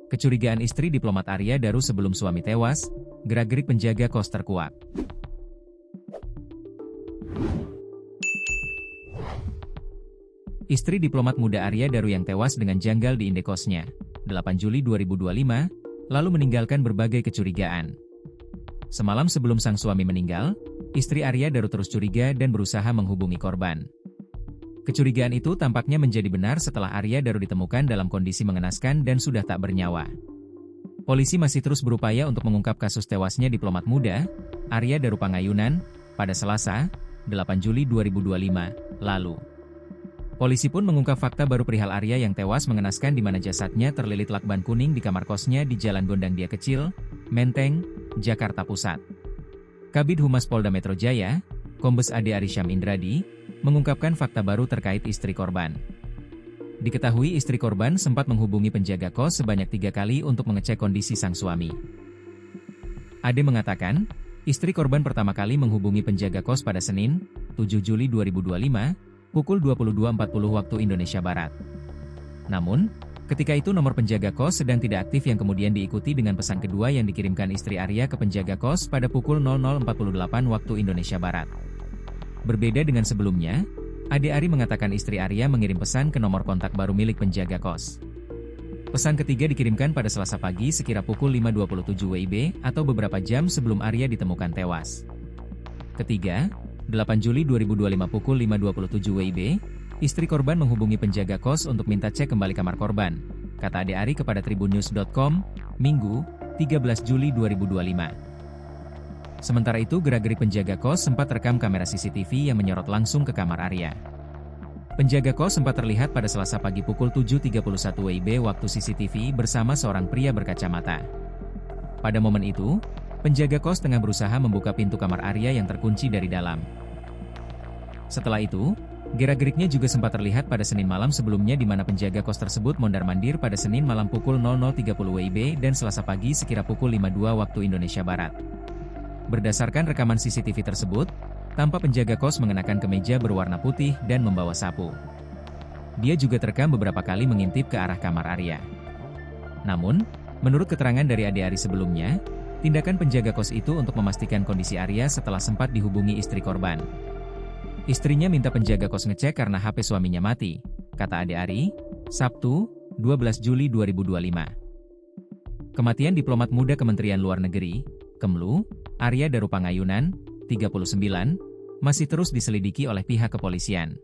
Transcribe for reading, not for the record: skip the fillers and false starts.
Kecurigaan istri diplomat Arya Daru sebelum suami tewas, gerak-gerik penjaga kos terkuak. Istri diplomat muda Arya Daru yang tewas dengan janggal di indekosnya, 8 Juli 2025, lalu meninggalkan berbagai kecurigaan. Semalam sebelum sang suami meninggal, istri Arya Daru terus curiga dan berusaha menghubungi korban. Kecurigaan itu tampaknya menjadi benar setelah Arya Daru ditemukan dalam kondisi mengenaskan dan sudah tak bernyawa. Polisi masih terus berupaya untuk mengungkap kasus tewasnya diplomat muda, Arya Daru Pangayunan, pada Selasa, 8 Juli 2025, lalu. Polisi pun mengungkap fakta baru perihal Arya yang tewas mengenaskan di mana jasadnya terlilit lakban kuning di kamar kosnya di Jalan Gondangdia Kecil, Menteng, Jakarta Pusat. Kabid Humas Polda Metro Jaya, Kombes Ade Arysyam Indradi, mengungkapkan fakta baru terkait istri korban. Diketahui istri korban sempat menghubungi penjaga kos sebanyak 3 kali untuk mengecek kondisi sang suami. Ade mengatakan, istri korban pertama kali menghubungi penjaga kos pada Senin, 7 Juli 2025, pukul 22.40 waktu Indonesia Barat. Namun, ketika itu nomor penjaga kos sedang tidak aktif yang kemudian diikuti dengan pesan kedua yang dikirimkan istri Arya ke penjaga kos pada pukul 00.48 waktu Indonesia Barat. Berbeda dengan sebelumnya, Ade Ari mengatakan istri Arya mengirim pesan ke nomor kontak baru milik penjaga kos. Pesan ketiga dikirimkan pada Selasa pagi sekira pukul 5.27 WIB atau beberapa jam sebelum Arya ditemukan tewas. Ketiga, 8 Juli 2025 pukul 5.27 WIB, istri korban menghubungi penjaga kos untuk minta cek kembali kamar korban, kata Ade Ari kepada tribunnews.com, Minggu, 13 Juli 2025. Sementara itu gerak-gerik penjaga kos sempat rekam kamera CCTV yang menyorot langsung ke kamar Arya. Penjaga kos sempat terlihat pada Selasa pagi pukul 7.31 WIB waktu CCTV bersama seorang pria berkacamata. Pada momen itu, penjaga kos tengah berusaha membuka pintu kamar Arya yang terkunci dari dalam. Setelah itu, gerak-geriknya juga sempat terlihat pada Senin malam sebelumnya di mana penjaga kos tersebut mondar-mandir pada Senin malam pukul 00.30 WIB dan Selasa pagi sekira pukul 5.02 waktu Indonesia Barat. Berdasarkan rekaman CCTV tersebut, tampak penjaga kos mengenakan kemeja berwarna putih dan membawa sapu. Dia juga terekam beberapa kali mengintip ke arah kamar Arya. Namun, menurut keterangan dari Ade Ari sebelumnya, tindakan penjaga kos itu untuk memastikan kondisi Arya setelah sempat dihubungi istri korban. Istrinya minta penjaga kos ngecek karena HP suaminya mati, kata Ade Ari, Sabtu, 12 Juli 2025. Kematian diplomat muda Kementerian Luar Negeri, Kemlu, Arya Daru Pangayunan, 39, masih terus diselidiki oleh pihak kepolisian.